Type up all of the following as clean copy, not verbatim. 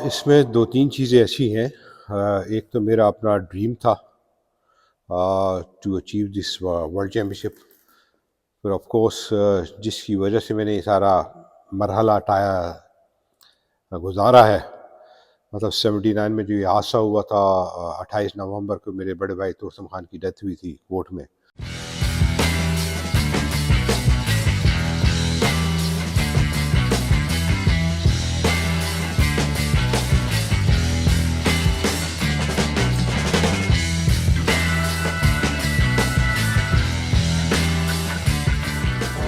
इसमें 2-3 चीज़ें ऐसी हैं। एक तो मेरा अपना ड्रीम था to achieve this world championship. फिर ऑफ कोर्स जिसकी वजह से मैंने ये सारा मरहला गुज़ारा है। मतलब 79 में जो ये हादसा हुआ था, 28 नवंबर को मेरे बड़े भाई तोसम खान की डेथ हुई थी कोर्ट में।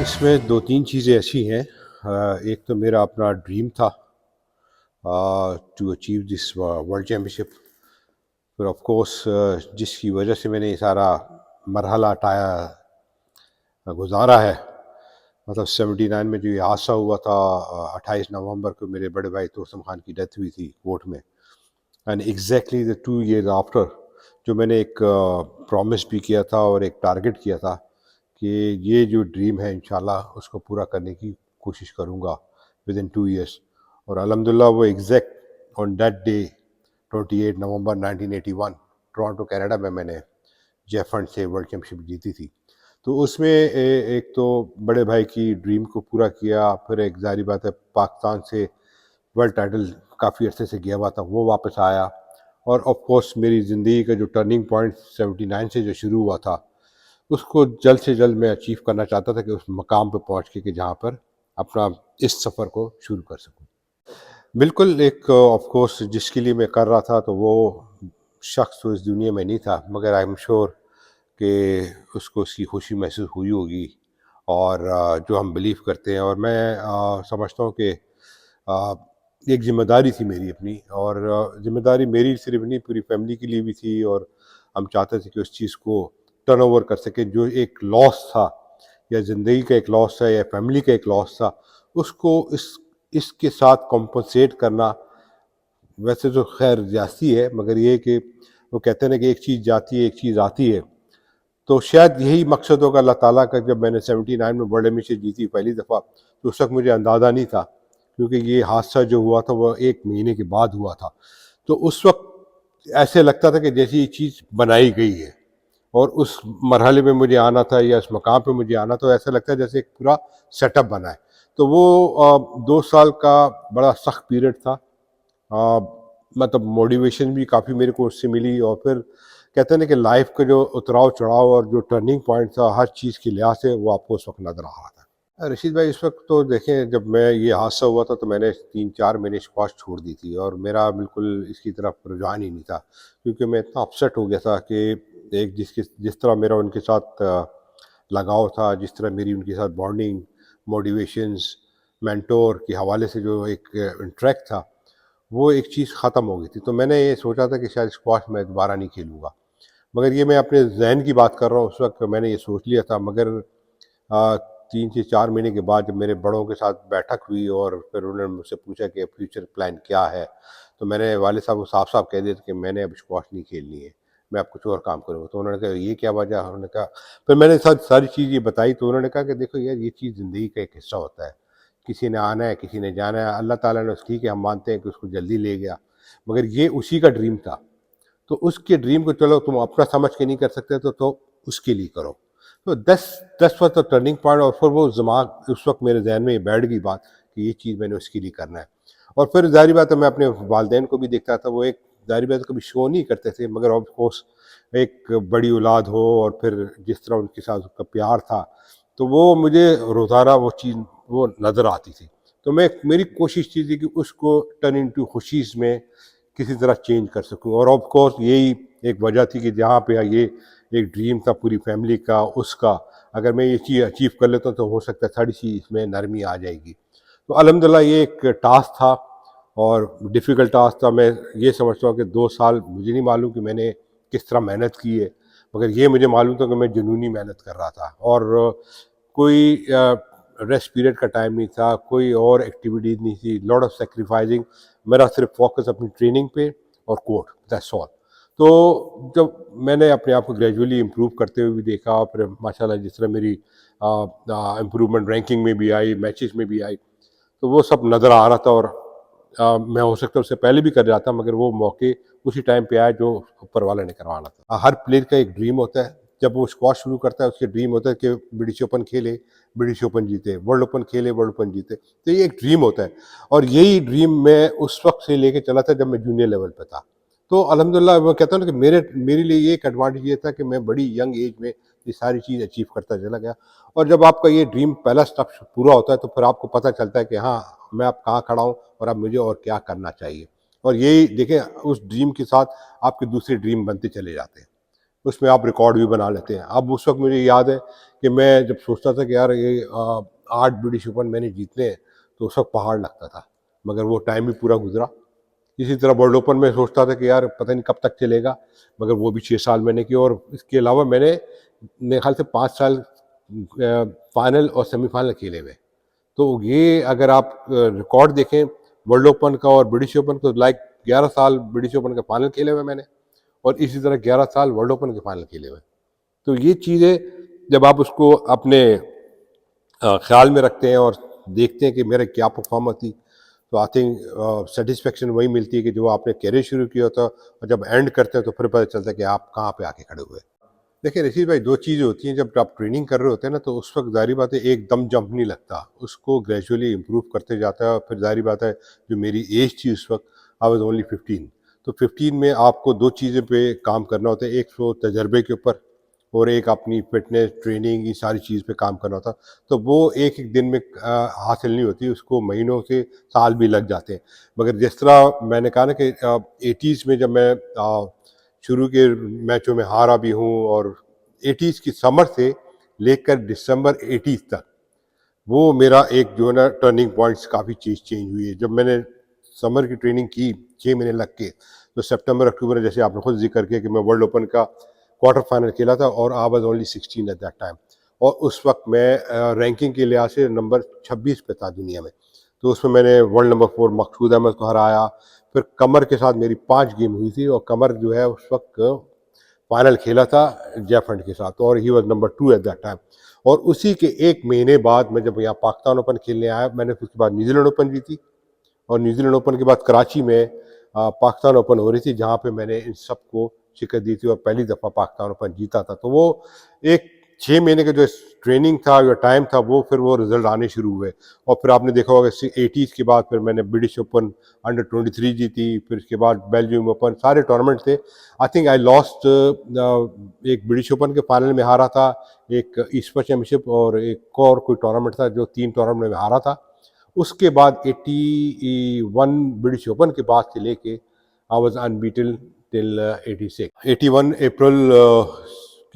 इसमें 2-3 चीज़ें ऐसी हैं। एक तो मेरा अपना ड्रीम था to achieve this world championship. फिर ऑफ कोर्स जिसकी वजह से मैंने ये सारा मरहला गुज़ारा है। मतलब 79 में जो ये हादसा हुआ था, 28 नवंबर को मेरे बड़े भाई तोसम खान की डेथ हुई थी कोर्ट में। And exactly the 2 year after जो मैंने एक प्रॉमिस भी किया था और एक टारगेट किया था कि ये जो ड्रीम है इंशाल्लाह उसको पूरा करने की कोशिश करूँगा विद इन 2 ईयर्स। और अल्हम्दुलिल्लाह वो exact on that day 28 November 1981 Toronto Canada में मैंने जेफर्ड से वर्ल्ड चैम्पियनशिप जीती थी। तो उसमें एक तो बड़े भाई की ड्रीम को पूरा किया। फिर एक ज़ाहिर बात है पाकिस्तान से वर्ल्ड टाइटल काफ़ी अरसे से गया हुआ था, वो वापस आया। और ऑफ कोर्स मेरी ज़िंदगी का जो टर्निंग पॉइंट 79 से जो शुरू हुआ था, उसको जल्द से जल्द मैं अचीव करना चाहता था कि उस मकाम पे पहुंच के कि जहाँ पर अपना इस सफ़र को शुरू कर सकूं। बिल्कुल एक ऑफ कोर्स जिसके लिए मैं कर रहा था तो वो शख्स तो इस दुनिया में नहीं था, मगर आई एम श्योर कि उसको उसकी खुशी महसूस हुई होगी। और जो हम बिलीव करते हैं, और मैं समझता हूँ कि अ, एक ज़िम्मेदारी थी मेरी अपनी। और ज़िम्मेदारी मेरी सिर्फ नहीं, पूरी फैमिली के लिए भी थी। और हम चाहते थे कि उस चीज़ को टर्न ओवर कर सकें। जो एक लॉस था, या ज़िंदगी का एक लॉस था, या फैमिली का एक लॉस था, उसको इसके साथ कॉम्पनसेट करना। वैसे तो खैर जाती है, मगर ये कि वो कहते हैं ना कि एक चीज़ जाती है एक चीज़ आती है। तो शायद यही मकसद होगा अल्लाह ताला का। जब मैंने 79 में वर्ल्ड चैम्पियनशिप जीती पहली दफ़ा, तो उस वक्त मुझे अंदाज़ा नहीं था, क्योंकि ये हादसा जो हुआ था वो 1 महीने के बाद हुआ था। तो उस वक्त ऐसे लगता था कि जैसे ये चीज़ बनाई गई है, और उस मरहले में मुझे आना था या उस मकाम पे मुझे आना, तो ऐसा लगता है जैसे एक पूरा सेटअप बना है। तो वो 2 साल का बड़ा सख्त पीरियड था। अ, मतलब मोटिवेशन भी काफ़ी मेरे को उससे मिली। और फिर कहते हैं ना कि लाइफ का जो उतराव चढ़ाव और जो टर्निंग पॉइंट था हर चीज़ के लिहाज से, वो आपको उस वक्त नज़र आ रहा था। रशीद भाई, इस वक्त तो देखें, जब मैं ये हादसा हुआ था तो मैंने 3-4 महीने स्क्वाश छोड़ दी थी, और मेरा बिल्कुल इसकी तरफ रुझान ही नहीं था, क्योंकि मैं इतना अपसेट हो गया था कि एक जिस तरह मेरा उनके साथ लगाव था, जिस तरह मेरी उनके साथ बॉन्डिंग, मोटिवेशंस, मेंटोर के हवाले से जो एक इंटरेक्ट था, वो एक चीज़ ख़त्म हो गई थी। तो मैंने ये सोचा था कि शायद स्क्वाश मैं दोबारा नहीं खेलूँगा। मगर ये मैं अपने ज़हन की बात कर रहा हूँ, उस वक़्त मैंने ये सोच लिया था। मगर 3 से 4 महीने के बाद जब मेरे बड़ों के साथ बैठक हुई, और फिर उन्होंने मुझसे पूछा कि फ्यूचर प्लान क्या है? तो मैंने वालिद साहब को साफ-साफ कह दिया था कि मैंने अब स्क्वाश नहीं खेलनी है, मैं अब कुछ और काम करूँगा। तो उन्होंने कहा, ये क्या वजह? उन्होंने कहा, फिर मैंने सारी चीज़ ये बताई, तो उन्होंने कहा कि देखो यार, ये चीज़ ज़िंदगी का एक हिस्सा होता है। किसी ने आना है, किसी ने जाना है। अल्लाह ताला ने ठीक है, हम मानते हैं कि उसको जल्दी ले गया, मगर ये उसी का ड्रीम था। तो उसके ड्रीम को चलो तुम अपना समझ के नहीं कर सकते, तो उसके लिए करो। तो 10 वाज़ द टर्निंग पॉइंट। और फिर वो दिमाग उस वक़्त मेरे ज़हन में ये बैठ गई बात कि ये चीज़ मैंने उसके लिए करना है। और फिर ज़ाहिर बात है, मैं अपने वालिदैन को भी देखता था, वो एक ज़ाहिर बात है कभी शो नहीं करते थे, मगर ऑफ़ कोर्स एक बड़ी औलाद हो, और फिर जिस तरह उनके साथ उसका प्यार था, तो वो मुझे रोज़ाना वो चीज़ वो नज़र आती थी। तो मेरी कोशिश थी कि उसको टर्न इंटू खुशीज़ में किसी तरह चेंज कर सकूँ। और ऑफ कोर्स यही एक वजह थी कि जहाँ पे ये एक ड्रीम था पूरी फैमिली का, उसका अगर मैं ये चीज़ अचीव कर लेता हूँ तो हो सकता है थोड़ी सी इसमें नरमी आ जाएगी। तो अल्हम्दुलिल्लाह ये एक टास्क था, और डिफ़िकल्ट टास्क था। मैं ये समझता हूँ कि 2 साल मुझे नहीं मालूम कि मैंने किस तरह मेहनत की है, मगर ये मुझे मालूम था कि मैं जुनूनी मेहनत कर रहा था। और कोई रेस्ट पीरियड का टाइम नहीं था, कोई और एक्टिविटीज़ नहीं थी, लॉट ऑफ सैक्रिफाइसिंग। मेरा सिर्फ फोकस अपनी ट्रेनिंग पे और कोर्ट, दैट्स ऑल। तो जब मैंने अपने आप को ग्रेजुअली इम्प्रूव करते हुए भी देखा, और फिर माशाल्लाह जिस तरह मेरी इम्प्रूवमेंट रैंकिंग में भी आई, मैचेस में भी आई, तो वो सब नज़र आ रहा था। और मैं हो सकता है उससे पहले भी कर जाता, मगर वो मौके उसी टाइम पे आए जो ऊपर वाले ने करवाना था। हर प्लेयर का एक ड्रीम होता है, जब वो स्क्वाश शुरू करता है उसके ड्रीम होता है कि ब्रिटिश ओपन खेले, ब्रिटिश ओपन जीते, वर्ल्ड ओपन खेले, वर्ल्ड ओपन जीते। तो ये एक ड्रीम होता है, और यही ड्रीम मैं उस वक्त से लेके चला था जब मैं जूनियर लेवल पे था। तो अल्हम्दुलिल्लाह मैं कहता हूँ ना कि मेरे लिए ये एक एडवांटेज ये था कि मैं बड़ी यंग एज में ये सारी चीज़ अचीव करता चला गया। और जब आपका ये ड्रीम पहला स्टेप पूरा होता है तो फिर आपको पता चलता है कि हाँ, मैं अब कहाँ खड़ा हूँ और अब मुझे और क्या करना चाहिए। और यही देखें, उस ड्रीम के साथ आपके दूसरे ड्रीम बनते चले जाते हैं। उसमें आप रिकॉर्ड भी बना लेते हैं। अब उस वक़्त मुझे याद है कि मैं जब सोचता था कि यार ये 8 ब्रिटिश ओपन मैंने जीतने हैं, तो उस वक़्त पहाड़ लगता था। मगर वो टाइम भी पूरा गुज़रा। इसी तरह वर्ल्ड ओपन में सोचता था कि यार पता नहीं कब तक चलेगा, मगर वो भी 6 साल मैंने किए, और इसके अलावा मैंने मेरे ख़्याल से 5 साल फाइनल और सेमीफाइनल खेले हुए। तो ये अगर आप रिकॉर्ड देखें वर्ल्ड ओपन का और ब्रिटिश ओपन का, लाइक 11 साल ब्रिटिश ओपन का फाइनल खेले हुए मैंने, और इसी तरह 11 साल वर्ल्ड ओपन के फाइनल खेले हुए। तो ये चीज़ें जब आप उसको अपने ख्याल में रखते हैं और देखते हैं कि मेरा क्या परफॉर्मेंस थी, तो आई थिंक सेटिस्फेक्शन वही मिलती है कि जो आपने कैरियर शुरू किया होता है, और जब एंड करते हैं तो फिर पता चलता है कि आप कहाँ पे आके खड़े हुए। देखिए रशीद भाई, दो चीज़ें होती हैं। जब आप ट्रेनिंग कर रहे होते हैं ना, तो उस वक्त ज़ाहिर बात है एकदम जंप नहीं लगता, उसको ग्रेजुअली इम्प्रूव करते जाता है। और फिर ज़ाहिर बात है, जो मेरी एज थी उस वक्त, आई वाज ओनली 15। तो 15 में आपको दो चीज़ें पे काम करना होता है, एक तो तजर्बे के ऊपर, और एक अपनी फिटनेस ट्रेनिंग, ये सारी चीज़ पे काम करना होता। तो वो एक एक दिन में हासिल नहीं होती, उसको महीनों से साल भी लग जाते हैं। मगर जिस तरह मैंने कहा ना कि 80s में जब मैं शुरू के मैचों में हारा भी हूँ, और 80s की समर से लेकर दिसंबर 80s तक वो मेरा एक जो है ना टर्निंग पॉइंट्स, काफ़ी चीज़ चेंज हुई है। जब मैंने समर की ट्रेनिंग की 6 महीने लग के, तो सितंबर अक्टूबर, जैसे आपने खुद जिक्र किया कि मैं वर्ल्ड ओपन का क्वार्टर फाइनल खेला था, और I was only 16 at that time. और उस वक्त मैं रैंकिंग के लिहाज से नंबर 26 पे था दुनिया में। तो उसमें मैंने वर्ल्ड नंबर 4 मकसूद अहमद को हराया। फिर कमर के साथ मेरी 5 गेम हुई थी, और कमर जो है उस वक्त फाइनल खेला था जयफंड के साथ, और he was number 2 at that time. और उसी के 1 महीने बाद मैं जब यहाँ पाकिस्तान ओपन खेलने आया, मैंने फिर उसके बाद न्यूजीलैंड ओपन जीती, और न्यूजीलैंड ओपन के बाद कराची में पाकिस्तान ओपन हो रही थी, जहाँ पे मैंने इन सबको शिकस्त दी थी और पहली दफ़ा पाकिस्तान ओपन जीता था। तो वो एक 6 महीने का जो ट्रेनिंग था, जो टाइम था, वो फिर वो रिजल्ट आने शुरू हुए। और फिर आपने देखा होगा 80s के बाद फिर मैंने ब्रिटिश ओपन अंडर 23 जीती, फिर उसके बाद बेल्जियम ओपन, सारे टूर्नामेंट थे। आई थिंक आई लॉस्ट, एक ब्रिटिश ओपन के फाइनल में हारा था, एक ईस्पर चैम्पियनशिप, और एक और कोई टूर्नामेंट था, जो 3 टूर्नामेंट में हारा था। उसके बाद 81 ब्रिटिश ओपन के बाद से लेके आई वाज अनबीटन टिल 86। 81 अप्रैल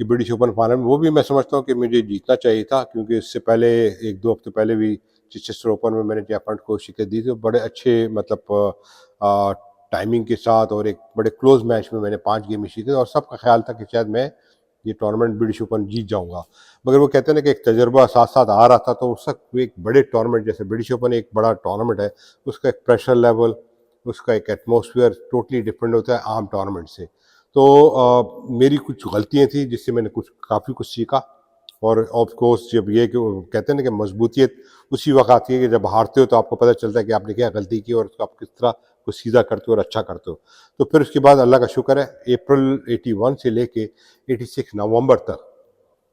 की ब्रिटिश ओपन फाइनल में, वो भी मैं समझता हूँ कि मुझे जीतना चाहिए था, क्योंकि इससे पहले 1-2 हफ्ते पहले भी चिचेस्टर ओपन में मैंने जयफंड को शिकस्त दी थी। बड़े अच्छे मतलब टाइमिंग के साथ, और एक बड़े क्लोज मैच में मैंने 5 गेम जीते, और सबका ख्याल था कि शायद मैं ये टूर्नामेंट ब्रिटिश ओपन जीत जाऊंगा। मगर वो कहते हैं ना कि एक तजर्बा साथ साथ आ रहा था, तो उस वक्त एक बड़े टूर्नामेंट जैसे ब्रिटिश ओपन एक बड़ा टूर्नामेंट है, उसका एक प्रेशर लेवल, उसका एक एटमॉस्फेयर टोटली डिफरेंट होता है आम टूर्नामेंट से। तो मेरी कुछ गलतियाँ थी, जिससे मैंने काफ़ी कुछ सीखा। और ऑफ कोर्स जब ये कि वो कहते हैं ना कि मजबूतियत उसी वक्त आती है कि जब हारते हो, तो आपको पता चलता है कि आपने क्या गलती की, और उसको आप किस तरह को सीधा करते हो और अच्छा करते हो। तो फिर उसके बाद अल्लाह का शुक्र है, अप्रैल 81 से लेके 86 नवंबर तक,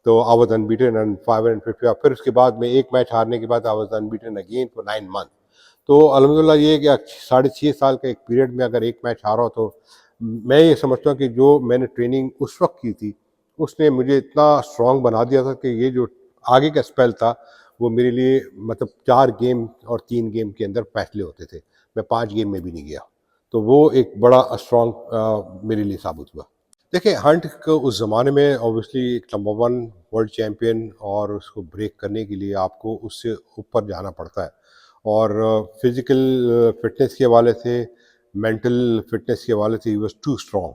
तो आई वाज अनबीटन एंड 550। फिर उसके बाद में एक मैच हारने के बाद I was unbeaten again for 9 month. तो अल्हम्दुलिल्लाह ये है कि 6.5 साल का एक पीरियड में अगर एक मैच हारा हो, तो मैं ये समझता हूँ कि जो मैंने ट्रेनिंग उस वक्त की थी, उसने मुझे इतना स्ट्रांग बना दिया था कि ये जो आगे का स्पेल था, वो मेरे लिए मतलब 4 गेम और 3 गेम के अंदर फैसले होते थे। मैं 5 गेम में भी नहीं गया। तो वो एक बड़ा स्ट्रांग मेरे लिए साबित हुआ। देखिए, हंट को उस ज़माने में ऑब्वियसली एक नंबर 1 वर्ल्ड चैंपियन, और उसको ब्रेक करने के लिए आपको उससे ऊपर जाना पड़ता है। और फिज़िकल फ़िटनेस के हवाले से, मेंटल फ़िटनेस के हवाले से ही वाज़ टू स्ट्रॉन्ग।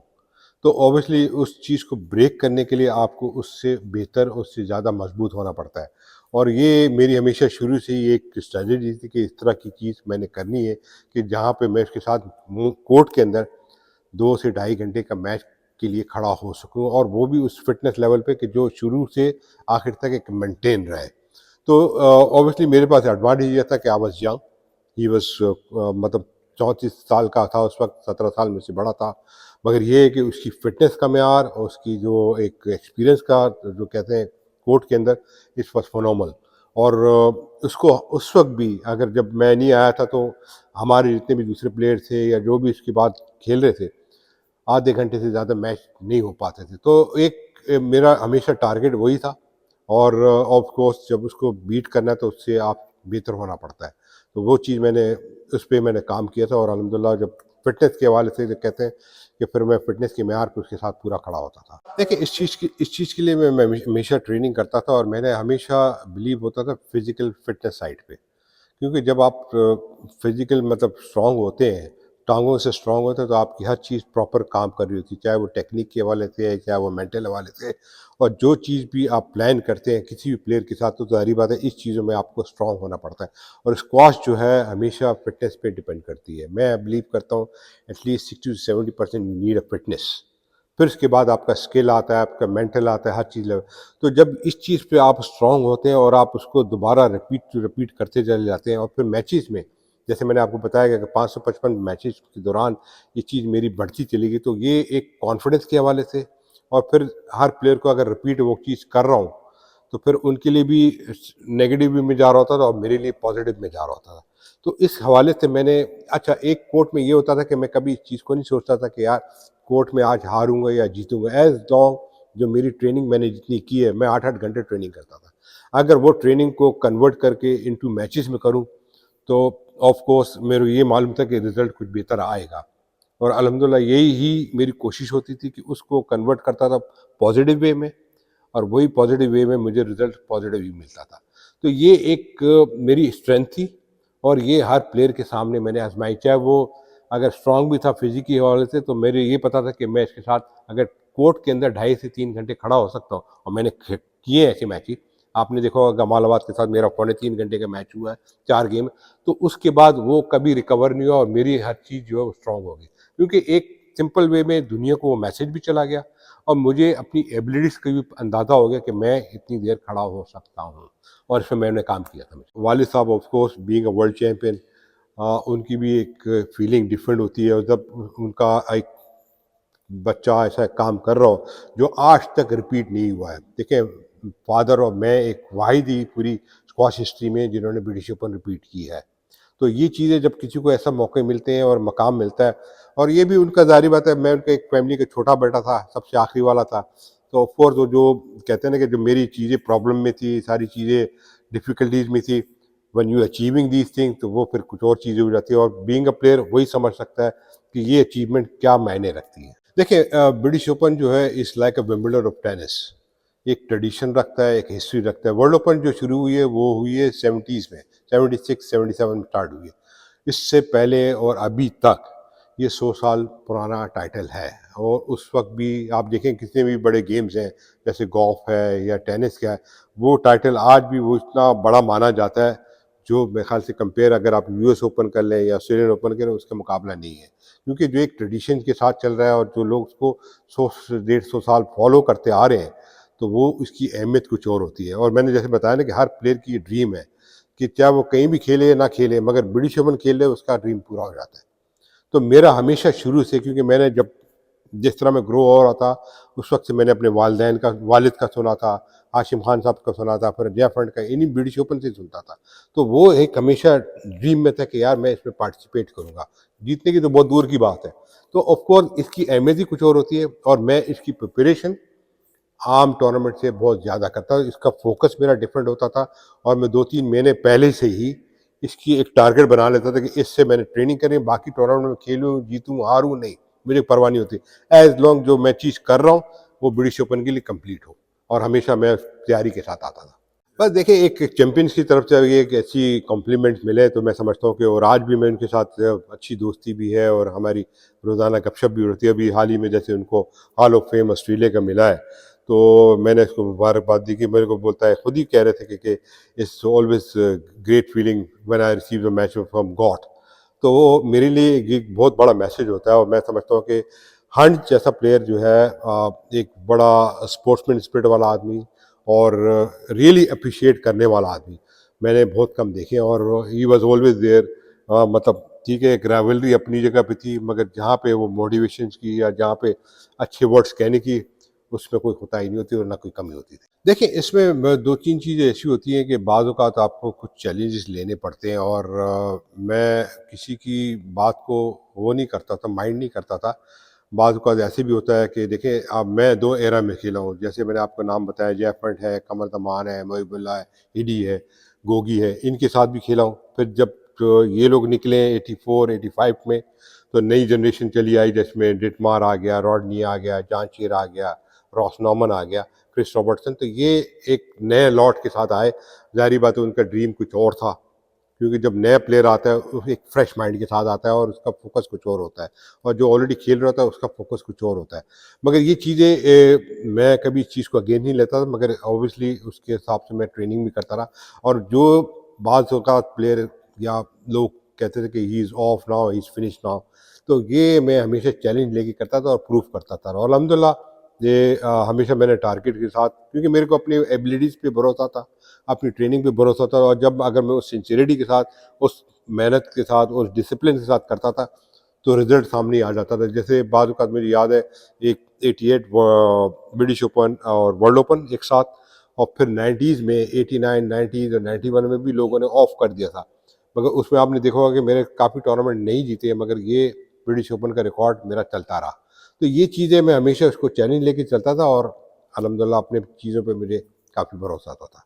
तो ऑब्वियसली उस चीज़ को ब्रेक करने के लिए आपको उससे बेहतर, उससे ज़्यादा मजबूत होना पड़ता है। और ये मेरी हमेशा शुरू से ही एक स्ट्रैटेजी थी कि इस तरह की चीज़ मैंने करनी है, कि जहाँ पे मैं उसके साथ कोर्ट के अंदर 2 से ढाई घंटे का मैच के लिए खड़ा हो सकूं, और वो भी उस फिटनेस लेवल पे कि जो शुरू से आखिर तक एक मेंटेन रहे। तो ऑब्वियसली मेरे पास एडवांटेज ये था कि I was young, he was मतलब 34 साल का था उस वक्त, 17 साल मुझसे बड़ा था। मगर ये है कि उसकी फ़िटनेस का म्यार और उसकी जो एक एक्सपीरियंस का जो कहते हैं कोर्ट के अंदर, इट वाज़ फ़िनोमेनल। और उसको उस वक़्त भी, अगर जब मैं नहीं आया था तो हमारे जितने भी दूसरे प्लेयर थे या जो भी उसके बाद खेल रहे थे, आधे घंटे से ज़्यादा मैच नहीं हो पाते थे। तो एक मेरा हमेशा टारगेट वही था। और ऑफ कोर्स जब उसको बीट करना है तो उससे आप बेहतर होना पड़ता है। तो वो चीज़ मैंने उस पे मैंने काम किया था। और अल्हम्दुलिल्लाह जब फ़िटनेस के हवाले से जो कहते हैं कि फिर मैं फ़िटनेस के मेयार पे उसके साथ पूरा खड़ा होता था। देखिए इस चीज़ के लिए मैं हमेशा ट्रेनिंग करता था और मैंने हमेशा बिलीव होता था फ़िज़िकल फ़िटनेस साइड पे। क्योंकि जब आप फिजिकल मतलब स्ट्रांग होते हैं, टांगों से स्ट्रांग होते हैं, तो आपकी हर चीज़ प्रॉपर काम कर रही होती है, चाहे वो टेक्निक के हवाले से, चाहे वो मेंटल हवाले से। और जो चीज़ भी आप प्लान करते हैं किसी भी प्लेयर के साथ, तो ज़ाहिर बात है इस चीज़ों में आपको स्ट्रांग होना पड़ता है। और स्क्वाश जो है हमेशा फिटनेस पे डिपेंड करती है। मैं बिलीव करता हूँ at least 60 to 70% you need a fitness. फिर उसके बाद आपका स्किल आता है, आपका मेंटल आता है, हर चीज़ तो जब इस चीज़ पे आप स्ट्रांग होते हैं और आप उसको दोबारा रिपीट टू रिपीट करते चले जाते हैं, और फिर मैचेस में, जैसे मैंने आपको बताया कि 555 मैचेस के दौरान ये चीज़ मेरी बढ़ती चली गई, तो ये एक कॉन्फिडेंस के हवाले से। और फिर हर प्लेयर को अगर रिपीट वो चीज़ कर रहा हूँ, तो फिर उनके लिए भी नेगेटिव में जा रहा होता था और मेरे लिए पॉजिटिव में जा रहा होता था। तो इस हवाले से मैंने, अच्छा एक कोर्ट में ये होता था कि मैं कभी इस चीज़ को नहीं सोचता था कि यार कोर्ट में आज हारूँगा या जीतूँगा। एज़ लॉन्ग जो मेरी ट्रेनिंग मैंने जितनी की है, मैं 8-8 घंटे ट्रेनिंग करता था। अगर वो ट्रेनिंग को कन्वर्ट करके इनटू मैचेस में करूँ, तो ऑफ़ कोर्स मेरे ये मालूम था कि रिज़ल्ट कुछ बेहतर आएगा। और अल्हम्दुलिल्लाह यही ही मेरी कोशिश होती थी कि उसको कन्वर्ट करता था पॉज़िटिव वे में, और वही पॉज़िटिव वे में मुझे रिज़ल्ट पॉज़िटिव ही मिलता था। तो ये एक मेरी स्ट्रेंथ थी। और ये हर प्लेयर के सामने मैंने आज़माई, चाहे वो अगर स्ट्रॉन्ग भी था फिज़िक के हवाले से, तो मेरे ये पता था कि मैं इसके साथ अगर कोर्ट के अंदर ढाई से 3 घंटे खड़ा हो सकता हूँ। और मैंने किए ऐसे मैचेस। आपने देखा होगा गमालाबाद के साथ मेरा पौने 3 घंटे का मैच हुआ है, 4 गेम। तो उसके बाद वो कभी रिकवर नहीं हुआ और मेरी हर चीज़ जो है वो स्ट्रॉन्ग हो गई। क्योंकि एक सिंपल वे में दुनिया को वो मैसेज भी चला गया, और मुझे अपनी एबिलिटीज़ का भी अंदाज़ा हो गया कि मैं इतनी देर खड़ा हो सकता हूँ। और इसमें मैंने काम किया था। वालिद साहब of course being a world champion, उनकी भी एक फीलिंग डिफरेंट होती है। और जब उनका एक बच्चा ऐसा काम कर रहा हो जो आज तक रिपीट नहीं हुआ है। देखिए, फादर और मैं एक वाहिद ही पूरी स्क्वाश हिस्ट्री में जिन्होंने ब्रिटिश ओपन रिपीट की है। तो ये चीज़ें जब किसी को ऐसा मौके मिलते हैं और मकाम मिलता है, और ये भी उनका ज़ाहिर बात है, मैं उनके एक फैमिली का छोटा बेटा था, सबसे आखिरी वाला था। तो ऑफ कोर्स वो जो कहते हैं ना कि जो मेरी चीज़ें प्रॉब्लम में थी, सारी चीज़ें डिफ़िकल्टीज़ में थी, when you achieving these things, तो वो फिर कुछ और चीज़ें हो जाती है। और बीइंग अ प्लेयर वही समझ सकता है कि ये अचीवमेंट क्या मायने रखती है। देखिए ब्रिटिश ओपन जो है is like a Wimbledon of tennis. एक ट्रेडिशन रखता है, एक हिस्ट्री रखता है। वर्ल्ड ओपन जो शुरू हुई है वो हुई है 70s में, 76-77 में स्टार्ट हुई है। इससे पहले और अभी तक ये 100 साल पुराना टाइटल है। और उस वक़्त भी आप देखें कितने भी बड़े गेम्स हैं, जैसे गोल्फ़ है या टेनिस का है, वो टाइटल आज भी वो इतना बड़ा माना जाता है, जो मेरे ख़्याल से कंपेयर अगर आप यूएस ओपन कर लें या ऑस्ट्रेलियन ओपन करें, उसका मुकाबला नहीं है। क्योंकि जो एक ट्रेडिशन के साथ चल रहा है और जो लोग उसको 100 से 150 साल फॉलो करते आ रहे हैं, तो वो उसकी अहमियत कुछ और होती है। और मैंने जैसे बताया ना कि हर प्लेयर की ड्रीम है कि चाहे वो कहीं भी खेले या ना खेले, मगर ब्रिटिश ओपन खेल ले उसका ड्रीम पूरा हो जाता है। तो मेरा हमेशा शुरू से, क्योंकि मैंने जब जिस तरह मैं ग्रो हो रहा था, उस वक्त से मैंने अपने वालदैन का वालिद का सुना था, हाशिम खान साहब का सुना था, फिर जय फंड का, इन्हीं ब्रिटिश ओपन से सुनता था। तो वो एक हमेशा ड्रीम में था कि यार मैं इसमें पार्टिसिपेट करूँगा। जीतने की तो बहुत दूर की बात है। तो ऑफ कोर्स इसकी अहमियत ही कुछ और होती है, और मैं इसकी प्रिपरेशन आम टूर्नामेंट से बहुत ज़्यादा करता हूँ। इसका फ़ोकस मेरा डिफरेंट होता था, और मैं 2-3 महीने पहले से ही इसकी एक टारगेट बना लेता था कि इससे मैंने ट्रेनिंग करी, बाकी टूर्नामेंट में खेलूँ, जीतूँ, हारूँ नहीं, मुझे परवाह नहीं होती। एज़ लॉन्ग जो मैं चीज़ कर रहा हूँ, वो ब्रिटिश ओपन के लिए कंप्लीट हो। और हमेशा मैं तैयारी के साथ आता था। बस देखिए, एक चैंपियंस की तरफ से अगर एक ऐसी कॉम्प्लीमेंट मिले, तो मैं समझता हूँ कि, और आज भी मैं उनके साथ अच्छी दोस्ती भी है और हमारी रोज़ाना गपशप भी होती है। अभी हाल ही में जैसे उनको हॉल ऑफ फेम ऑस्ट्रेलिया का मिला है, तो मैंने इसको मुबारकबाद दी। कि मेरे को बोलता है, खुद ही कह रहे थे कि it's always great feeling when I receive the match from God. तो वो मेरे लिए ये बहुत बड़ा मैसेज होता है। और मैं समझता हूँ कि हंट जैसा प्लेयर जो है, एक बड़ा स्पोर्ट्समैन स्पिरिट वाला आदमी और रियली अप्रिशिएट करने वाला आदमी मैंने बहुत कम देखे। और ही वॉज ऑलवेज देयर, मतलब ठीक है, एक राइवलरी अपनी जगह पे थी, मगर जहाँ पे वो मोटिवेशंस की या जहाँ पे अच्छे वर्ड्स कहने की, उसमें कोई कोताही नहीं होती और ना कोई कमी होती थी। देखिए, इसमें 2-3 चीज़ें ऐसी होती हैं कि बाज़ औक़ात आपको कुछ चैलेंजेस लेने पड़ते हैं, और मैं किसी की बात को वो नहीं करता था, माइंड नहीं करता था। बाज़ औक़ात ऐसे भी होता है कि देखिए, अब मैं 2 एरा में खेला हूँ, जैसे मैंने आपको नाम बताया, जयफंट है, कमर तमान है, मुहिबुल्लाह है, हिडी है, गोगी है, इनके साथ भी खेला हूँ। फिर जब ये लोग निकले 84, 85 में, तो नई जनरेशन चली आई, जिसमें डिटमार आ गया, रॉडनी आ गया, जॉन चीर आ गया, रॉस नॉर्मन आ गया, क्रिस रॉबर्टसन। तो ये एक नए लॉट के साथ आए। ज़ाहिर बात है, उनका ड्रीम कुछ और था, क्योंकि जब नया प्लेयर आता है, वो एक फ्रेश माइंड के साथ आता है और उसका फोकस कुछ और होता है, और जो ऑलरेडी खेल रहा था उसका फोकस कुछ और होता है। मगर ये चीज़ें मैं कभी इस चीज़ को अगेन नहीं लेता था, मगर ऑब्वियसली उसके हिसाब से मैं ट्रेनिंग भी करता रहा। और जो बाज़ औक़ात प्लेयर या लोग कहते थे कि he is of now, he is finish now, तो ये मैं हमेशा चैलेंज लेके करता था और प्रूव करता था, और अल्हम्दुलिल्लाह ये हमेशा मैंने टारगेट के साथ, क्योंकि मेरे को अपनी एबिलिटीज़ पे भरोसा था, अपनी ट्रेनिंग पे भरोसा था, और जब अगर मैं उस सिंसियरिटी के साथ, उस मेहनत के साथ, उस डिसिप्लिन के साथ करता था, तो रिज़ल्ट सामने आ जाता था। जैसे बाद औक़ात मुझे याद है, एक 88 ब्रिटिश ओपन और वर्ल्ड ओपन एक साथ, और फिर 90s में 89, 90s और 91 में भी लोगों ने ऑफ कर दिया था। मगर उसमें आपने देखा होगा कि मैंने काफ़ी टूर्नामेंट नहीं जीते, मगर ये ब्रिटिश ओपन का रिकॉर्ड मेरा चलता रहा। तो ये चीज़ें मैं हमेशा उसको चैलेंज लेके चलता था, और अल्हम्दुलिल्लाह अपने चीज़ों पे मुझे काफ़ी भरोसा आता था।